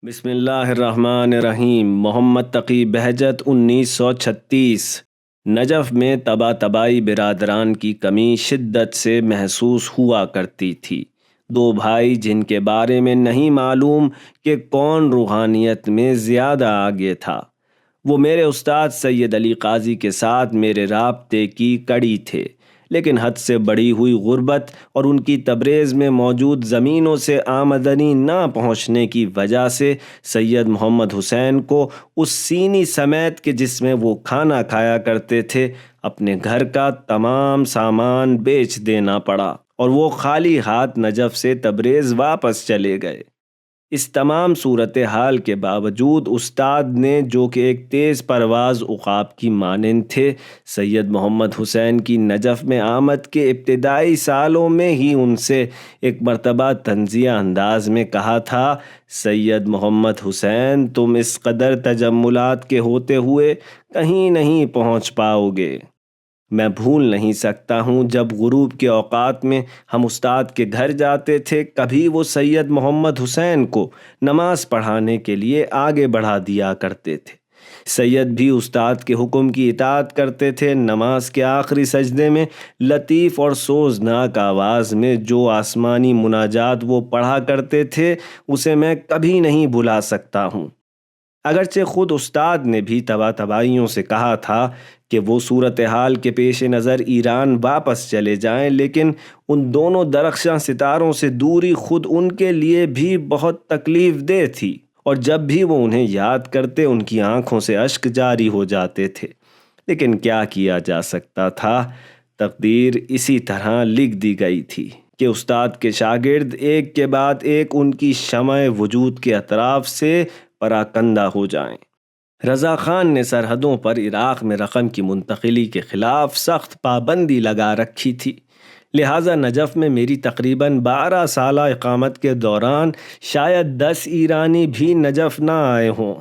بسم اللہ الرحمن الرحیم۔ محمد تقی بہجت 1936۔ نجف میں طبع طبائی برادران کی کمی شدت سے محسوس ہوا کرتی تھی۔ دو بھائی جن کے بارے میں نہیں معلوم کہ کون روحانیت میں زیادہ آگے تھا، وہ میرے استاد سید علی قاضی کے ساتھ میرے رابطے کی کڑی تھے، لیکن حد سے بڑھی ہوئی غربت اور ان کی تبریز میں موجود زمینوں سے آمدنی نہ پہنچنے کی وجہ سے سید محمد حسین کو اس سینی سمیت کہ جس میں وہ کھانا کھایا کرتے تھے اپنے گھر کا تمام سامان بیچ دینا پڑا اور وہ خالی ہاتھ نجف سے تبریز واپس چلے گئے۔ اس تمام صورتحال کے باوجود استاد نے، جو کہ ایک تیز پرواز عقاب کی مانند تھے، سید محمد حسین کی نجف میں آمد کے ابتدائی سالوں میں ہی ان سے ایک مرتبہ طنزیہ انداز میں کہا تھا، سید محمد حسین، تم اس قدر تجملات کے ہوتے ہوئے کہیں نہیں پہنچ پاؤ گے۔ میں بھول نہیں سکتا ہوں جب غروب کے اوقات میں ہم استاد کے گھر جاتے تھے، کبھی وہ سید محمد حسین کو نماز پڑھانے کے لیے آگے بڑھا دیا کرتے تھے۔ سید بھی استاد کے حکم کی اطاعت کرتے تھے۔ نماز کے آخری سجدے میں لطیف اور سوزناک آواز میں جو آسمانی مناجات وہ پڑھا کرتے تھے اسے میں کبھی نہیں بھلا سکتا ہوں۔ اگرچہ خود استاد نے بھی طبع طبائیوں سے کہا تھا کہ وہ صورتحال کے پیش نظر ایران واپس چلے جائیں، لیکن ان دونوں درخشاں ستاروں سے دوری خود ان کے لیے بھی بہت تکلیف دہ تھی، اور جب بھی وہ انہیں یاد کرتے ان کی آنکھوں سے اشک جاری ہو جاتے تھے۔ لیکن کیا کیا جا سکتا تھا؟ تقدیر اسی طرح لکھ دی گئی تھی کہ استاد کے شاگرد ایک کے بعد ایک ان کی شمع وجود کے اطراف سے پراکندہ ہو جائیں۔ رضا خان نے سرحدوں پر عراق میں رقم کی منتقلی کے خلاف سخت پابندی لگا رکھی تھی، لہٰذا نجف میں میری تقریباً 12 سالہ اقامت کے دوران شاید 10 ایرانی بھی نجف نہ آئے ہوں۔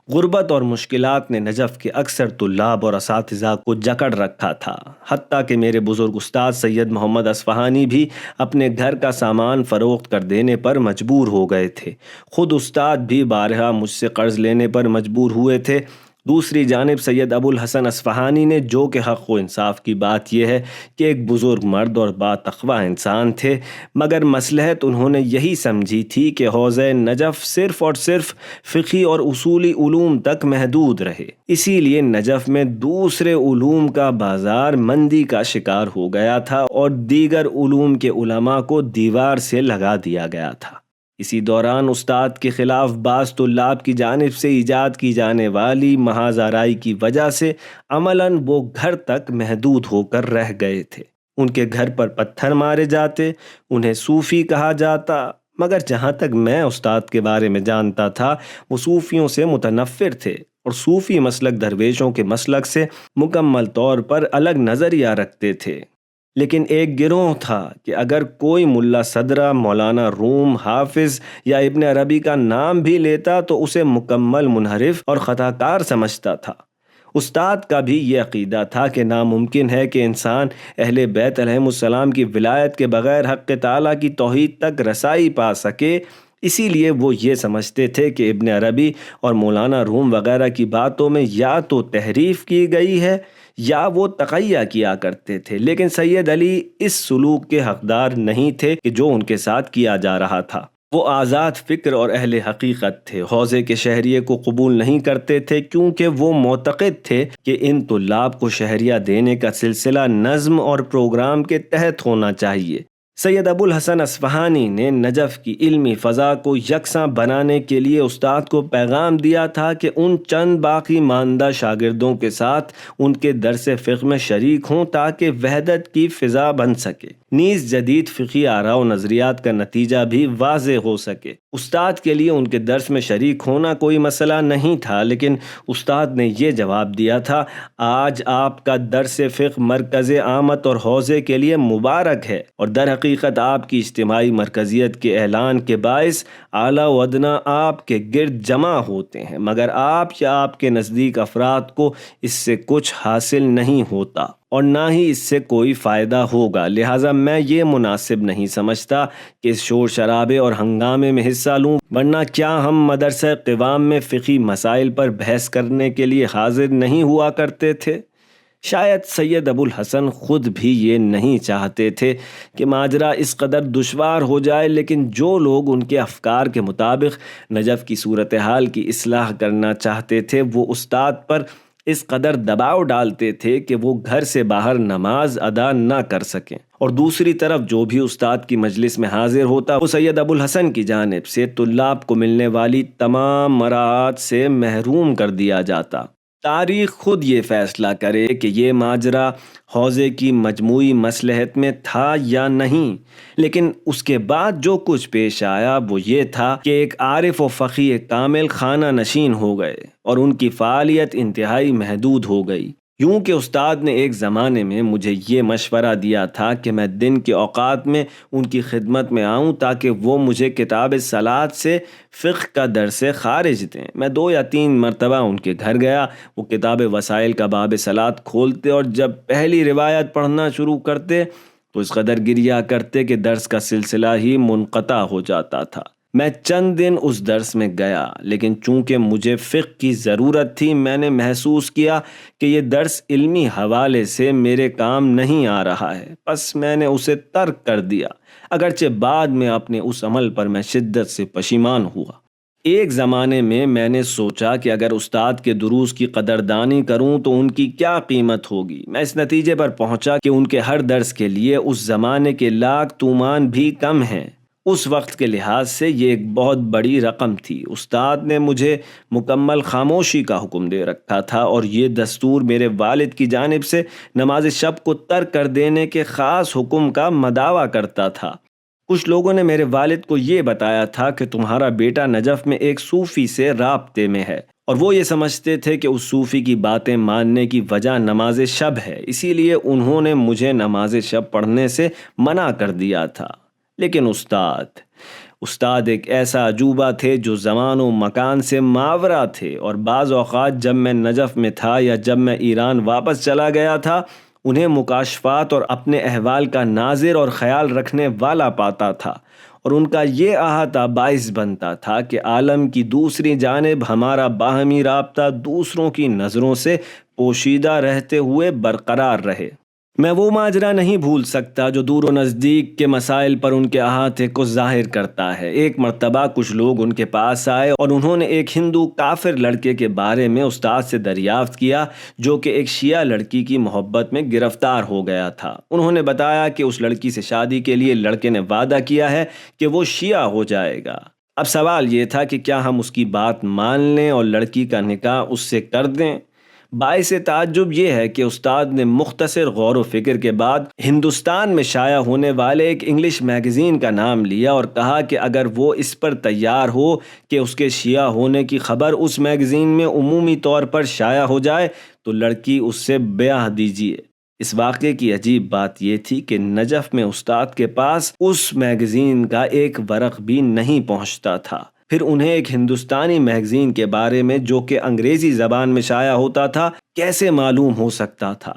غربت اور مشکلات نے نجف کے اکثر طلاب اور اساتذہ کو جکڑ رکھا تھا، حتیٰ کہ میرے بزرگ استاد سید محمد اصفہانی بھی اپنے گھر کا سامان فروخت کر دینے پر مجبور ہو گئے تھے۔ خود استاد بھی بارہا مجھ سے قرض لینے پر مجبور ہوئے تھے۔ دوسری جانب سید ابو الحسن اصفہانی نے، جو کہ حق و انصاف کی بات یہ ہے کہ ایک بزرگ مرد اور باتقویٰ انسان تھے، مگر مصلحت انہوں نے یہی سمجھی تھی کہ حوزہ نجف صرف اور صرف فقہی اور اصولی علوم تک محدود رہے۔ اسی لیے نجف میں دوسرے علوم کا بازار مندی کا شکار ہو گیا تھا اور دیگر علوم کے علماء کو دیوار سے لگا دیا گیا تھا۔ اسی دوران استاد کے خلاف بعض طلاب کی جانب سے ایجاد کی جانے والی محاذ آرائی کی وجہ سے عملاً وہ گھر تک محدود ہو کر رہ گئے تھے۔ ان کے گھر پر پتھر مارے جاتے، انہیں صوفی کہا جاتا، مگر جہاں تک میں استاد کے بارے میں جانتا تھا وہ صوفیوں سے متنفر تھے اور صوفی مسلک درویشوں کے مسلک سے مکمل طور پر الگ نظریہ رکھتے تھے۔ لیکن ایک گروہ تھا کہ اگر کوئی ملا صدرہ، مولانا روم، حافظ یا ابن عربی کا نام بھی لیتا تو اسے مکمل منحرف اور خطا کار سمجھتا تھا۔ استاد کا بھی یہ عقیدہ تھا کہ ناممکن ہے کہ انسان اہل بیت علیہم السلام کی ولایت کے بغیر حق تعالیٰ کی توحید تک رسائی پا سکے۔ اسی لیے وہ یہ سمجھتے تھے کہ ابن عربی اور مولانا روم وغیرہ کی باتوں میں یا تو تحریف کی گئی ہے یا وہ تقیہ کیا کرتے تھے، لیکن سید علی اس سلوک کے حقدار نہیں تھے کہ جو ان کے ساتھ کیا جا رہا تھا۔ وہ آزاد فکر اور اہل حقیقت تھے، حوزے کے شہریے کو قبول نہیں کرتے تھے، کیونکہ وہ معتقد تھے کہ ان طلاب کو شہریہ دینے کا سلسلہ نظم اور پروگرام کے تحت ہونا چاہیے۔ سید ابو الحسن اصفہانی نے نجف کی علمی فضا کو یکساں بنانے کے لیے استاد کو پیغام دیا تھا کہ ان چند باقی ماندہ شاگردوں کے ساتھ ان کے درس فقہ میں شریک ہوں تاکہ وحدت کی فضا بن سکے، نیز جدید فقہی آراء و نظریات کا نتیجہ بھی واضح ہو سکے۔ استاد کے لیے ان کے درس میں شریک ہونا کوئی مسئلہ نہیں تھا، لیکن استاد نے یہ جواب دیا تھا، آج آپ کا درس فقہ مرکز آمد اور حوزے کے لیے مبارک ہے، اور در حقیقت حقیقت آپ کی اجتماعی مرکزیت کے اعلان کے باعث اعلیٰ و ادنیٰ آپ کے گرد جمع ہوتے ہیں، مگر آپ یا آپ کے نزدیک افراد کو اس سے کچھ حاصل نہیں ہوتا اور نہ ہی اس سے کوئی فائدہ ہوگا۔ لہٰذا میں یہ مناسب نہیں سمجھتا کہ اس شور شرابے اور ہنگامے میں حصہ لوں، ورنہ کیا ہم مدرسہ قوام میں فقہی مسائل پر بحث کرنے کے لیے حاضر نہیں ہوا کرتے تھے؟ شاید سید ابو الحسن خود بھی یہ نہیں چاہتے تھے کہ ماجرا اس قدر دشوار ہو جائے، لیکن جو لوگ ان کے افکار کے مطابق نجف کی صورتحال کی اصلاح کرنا چاہتے تھے وہ استاد پر اس قدر دباؤ ڈالتے تھے کہ وہ گھر سے باہر نماز ادا نہ کر سکیں، اور دوسری طرف جو بھی استاد کی مجلس میں حاضر ہوتا وہ سید ابو الحسن کی جانب سے طلاب کو ملنے والی تمام مراعات سے محروم کر دیا جاتا۔ تاریخ خود یہ فیصلہ کرے کہ یہ ماجرا حوزے کی مجموعی مصلحت میں تھا یا نہیں، لیکن اس کے بعد جو کچھ پیش آیا وہ یہ تھا کہ ایک عارف و فقیہ کامل خانہ نشین ہو گئے اور ان کی فعالیت انتہائی محدود ہو گئی۔ یوں کہ استاد نے ایک زمانے میں مجھے یہ مشورہ دیا تھا کہ میں دن کے اوقات میں ان کی خدمت میں آؤں تاکہ وہ مجھے کتاب صلاۃ سے فقہ کا درس خارج دیں۔ میں 2 یا 3 مرتبہ ان کے گھر گیا، وہ کتاب وسائل کا باب صلاۃ کھولتے اور جب پہلی روایت پڑھنا شروع کرتے تو اس قدر گریا کرتے کہ درس کا سلسلہ ہی منقطع ہو جاتا تھا۔ میں چند دن اس درس میں گیا، لیکن چونکہ مجھے فقہ کی ضرورت تھی میں نے محسوس کیا کہ یہ درس علمی حوالے سے میرے کام نہیں آ رہا ہے، بس میں نے اسے ترک کر دیا، اگرچہ بعد میں اپنے اس عمل پر میں شدت سے پشیمان ہوا۔ ایک زمانے میں نے سوچا کہ اگر استاد کے دروس کی قدردانی کروں تو ان کی کیا قیمت ہوگی۔ میں اس نتیجے پر پہنچا کہ ان کے ہر درس کے لیے اس زمانے کے لاکھ تومان بھی کم ہیں۔ اس وقت کے لحاظ سے یہ ایک بہت بڑی رقم تھی۔ استاد نے مجھے مکمل خاموشی کا حکم دے رکھا تھا اور یہ دستور میرے والد کی جانب سے نماز شب کو ترک کر دینے کے خاص حکم کا مداوا کرتا تھا۔ کچھ لوگوں نے میرے والد کو یہ بتایا تھا کہ تمہارا بیٹا نجف میں ایک صوفی سے رابطے میں ہے، اور وہ یہ سمجھتے تھے کہ اس صوفی کی باتیں ماننے کی وجہ نماز شب ہے، اسی لیے انہوں نے مجھے نماز شب پڑھنے سے منع کر دیا تھا۔ لیکن استاد ایک ایسا عجوبہ تھے جو زمان و مکان سے ماورا تھے، اور بعض اوقات جب میں نجف میں تھا یا جب میں ایران واپس چلا گیا تھا انہیں مکاشفات اور اپنے احوال کا ناظر اور خیال رکھنے والا پاتا تھا، اور ان کا یہ احاطہ باعث بنتا تھا کہ عالم کی دوسری جانب ہمارا باہمی رابطہ دوسروں کی نظروں سے پوشیدہ رہتے ہوئے برقرار رہے۔ میں وہ ماجرا نہیں بھول سکتا جو دور و نزدیک کے مسائل پر ان کے احاطے کو ظاہر کرتا ہے۔ ایک مرتبہ کچھ لوگ ان کے پاس آئے اور انہوں نے ایک ہندو کافر لڑکے کے بارے میں استاد سے دریافت کیا جو کہ ایک شیعہ لڑکی کی محبت میں گرفتار ہو گیا تھا۔ انہوں نے بتایا کہ اس لڑکی سے شادی کے لیے لڑکے نے وعدہ کیا ہے کہ وہ شیعہ ہو جائے گا۔ اب سوال یہ تھا کہ کیا ہم اس کی بات مان لیں اور لڑکی کا نکاح اس سے کر دیں؟ باعث تعجب یہ ہے کہ استاد نے مختصر غور و فکر کے بعد ہندوستان میں شائع ہونے والے ایک انگلش میگزین کا نام لیا اور کہا کہ اگر وہ اس پر تیار ہو کہ اس کے شیعہ ہونے کی خبر اس میگزین میں عمومی طور پر شائع ہو جائے تو لڑکی اس سے بیاہ دیجیے۔ اس واقعے کی عجیب بات یہ تھی کہ نجف میں استاد کے پاس اس میگزین کا ایک ورق بھی نہیں پہنچتا تھا۔ پھر انہیں ایک ہندوستانی میگزین کے بارے میں جو کہ انگریزی زبان میں شائع ہوتا تھا کیسے معلوم ہو سکتا تھا؟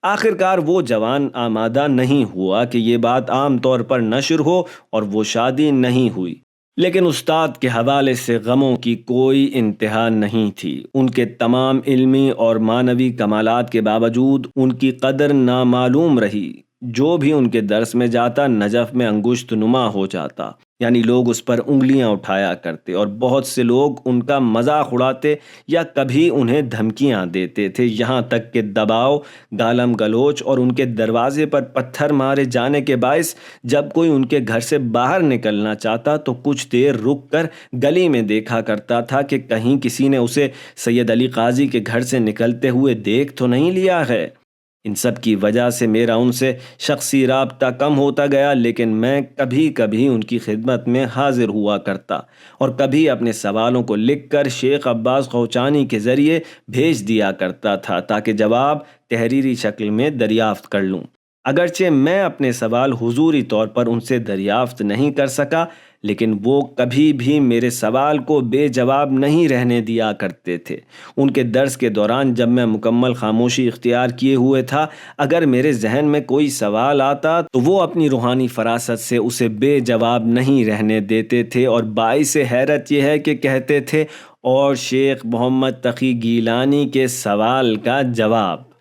آخرکار وہ جوان آمادہ نہیں ہوا کہ یہ بات عام طور پر نشر ہو اور وہ شادی نہیں ہوئی۔ لیکن استاد کے حوالے سے غموں کی کوئی انتہا نہیں تھی۔ ان کے تمام علمی اور معنوی کمالات کے باوجود ان کی قدر نامعلوم رہی۔ جو بھی ان کے درس میں جاتا نجف میں انگشت نما ہو جاتا، یعنی لوگ اس پر انگلیاں اٹھایا کرتے اور بہت سے لوگ ان کا مذاق اڑاتے یا کبھی انہیں دھمکیاں دیتے تھے، یہاں تک کہ دباؤ، گالم گلوچ اور ان کے دروازے پر پتھر مارے جانے کے باعث جب کوئی ان کے گھر سے باہر نکلنا چاہتا تو کچھ دیر رک کر گلی میں دیکھا کرتا تھا کہ کہیں کسی نے اسے سید علی قاضی کے گھر سے نکلتے ہوئے دیکھ تو نہیں لیا ہے۔ ان سب کی وجہ سے میرا ان سے شخصی رابطہ کم ہوتا گیا، لیکن میں کبھی کبھی ان کی خدمت میں حاضر ہوا کرتا اور کبھی اپنے سوالوں کو لکھ کر شیخ عباس قوچانی کے ذریعے بھیج دیا کرتا تھا تاکہ جواب تحریری شکل میں دریافت کر لوں۔ اگرچہ میں اپنے سوال حضوری طور پر ان سے دریافت نہیں کر سکا، لیکن وہ کبھی بھی میرے سوال کو بے جواب نہیں رہنے دیا کرتے تھے۔ ان کے درس کے دوران جب میں مکمل خاموشی اختیار کیے ہوئے تھا، اگر میرے ذہن میں کوئی سوال آتا تو وہ اپنی روحانی فراست سے اسے بے جواب نہیں رہنے دیتے تھے، اور باعث حیرت یہ ہے کہ کہتے تھے، اور شیخ محمد تقی گیلانی کے سوال کا جواب۔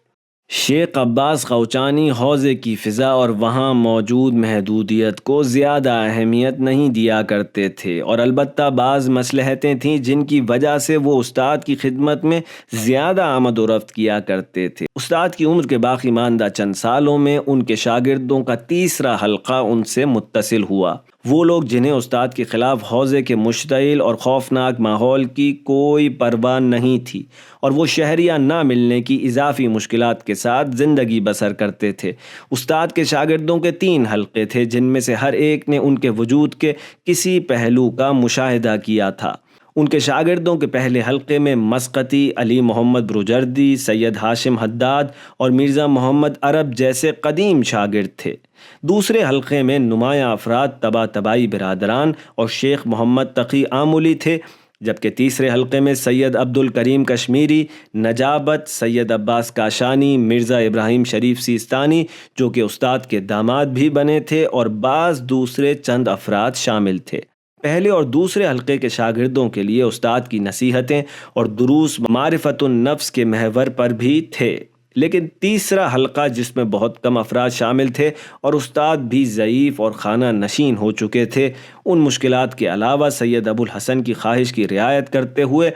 شیخ عباس قوچانی حوضے کی فضا اور وہاں موجود محدودیت کو زیادہ اہمیت نہیں دیا کرتے تھے، اور البتہ بعض مصلحتیں تھیں جن کی وجہ سے وہ استاد کی خدمت میں زیادہ آمد و رفت کیا کرتے تھے۔ استاد کی عمر کے باقی ماندہ چند سالوں میں ان کے شاگردوں کا تیسرا حلقہ ان سے متصل ہوا۔ وہ لوگ جنہیں استاد کے خلاف حوضے کے مشتعل اور خوفناک ماحول کی کوئی پرواہ نہیں تھی، اور وہ شہریہ نہ ملنے کی اضافی مشکلات کے ساتھ زندگی بسر کرتے تھے۔ استاد کے شاگردوں کے 3 حلقے تھے، جن میں سے ہر ایک نے ان کے وجود کے کسی پہلو کا مشاہدہ کیا تھا۔ ان کے شاگردوں کے پہلے حلقے میں مسقطی، علی محمد بروجردی، سید ہاشم حداد اور مرزا محمد عرب جیسے قدیم شاگرد تھے۔ دوسرے حلقے میں نمایاں افراد طباطبائی برادران اور شیخ محمد تقی آملی تھے، جبکہ تیسرے حلقے میں سید عبد الکریم کشمیری، نجابت، سید عباس کاشانی، مرزا ابراہیم شریف سیستانی جو کہ استاد کے داماد بھی بنے تھے، اور بعض دوسرے چند افراد شامل تھے۔ پہلے اور دوسرے حلقے کے شاگردوں کے لیے استاد کی نصیحتیں اور دروس معرفت النفس کے محور پر بھی تھے، لیکن تیسرا حلقہ جس میں بہت کم افراد شامل تھے اور استاد بھی ضعیف اور خانہ نشین ہو چکے تھے، ان مشکلات کے علاوہ سید ابو الحسن کی خواہش کی رعایت کرتے ہوئے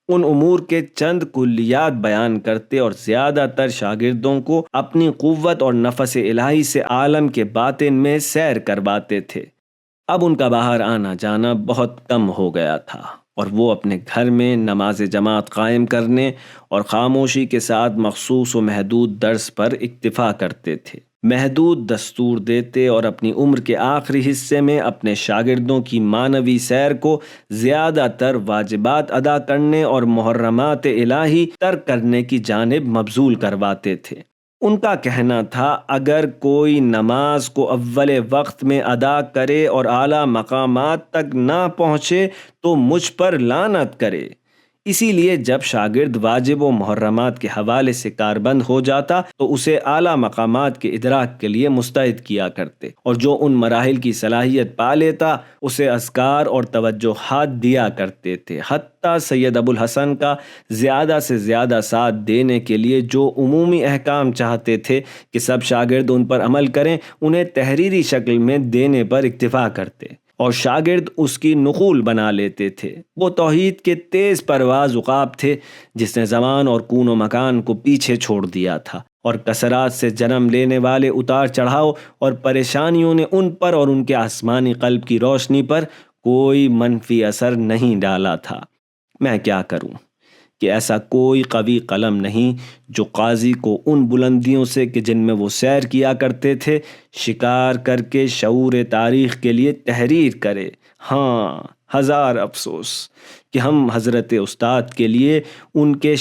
ان امور کے چند کلیات بیان کرتے اور زیادہ تر شاگردوں کو اپنی قوت اور نفس الہی سے عالم کے باطن میں سیر کرواتے تھے۔ اب ان کا باہر آنا جانا بہت کم ہو گیا تھا، اور وہ اپنے گھر میں نماز جماعت قائم کرنے اور خاموشی کے ساتھ مخصوص و محدود درس پر اکتفا کرتے تھے، محدود دستور دیتے اور اپنی عمر کے آخری حصے میں اپنے شاگردوں کی معنوی سیر کو زیادہ تر واجبات ادا کرنے اور محرمات الہی ترک کرنے کی جانب مبذول کرواتے تھے۔ ان کا کہنا تھا، اگر کوئی نماز کو اول وقت میں ادا کرے اور اعلیٰ مقامات تک نہ پہنچے تو مجھ پر لعنت کرے۔ اسی لیے جب شاگرد واجب و محرمات کے حوالے سے کاربند ہو جاتا تو اسے اعلیٰ مقامات کے ادراک کے لیے مستعد کیا کرتے، اور جو ان مراحل کی صلاحیت پا لیتا اسے اذکار اور توجہات دیا کرتے تھے۔ حتیٰ سید ابو الحسن کا زیادہ سے زیادہ ساتھ دینے کے لیے جو عمومی احکام چاہتے تھے کہ سب شاگرد ان پر عمل کریں، انہیں تحریری شکل میں دینے پر اکتفا کرتے، اور شاگرد اس کی نقول بنا لیتے تھے۔ وہ توحید کے تیز پرواز عقاب تھے جس نے زمان اور کون و مکان کو پیچھے چھوڑ دیا تھا، اور کثرات سے جنم لینے والے اتار چڑھاؤ اور پریشانیوں نے ان پر اور ان کے آسمانی قلب کی روشنی پر کوئی منفی اثر نہیں ڈالا تھا۔ میں کیا کروں کہ ایسا کوئی قوی قلم نہیں جو قاضی کو ان بلندیوں سے کہ جن میں وہ سیر کیا کرتے تھے شکار کر کے شعور تاریخ کے لیے تحریر کرے۔ ہاں، ہزار افسوس کہ ہم حضرت استاد کے لیے ان کے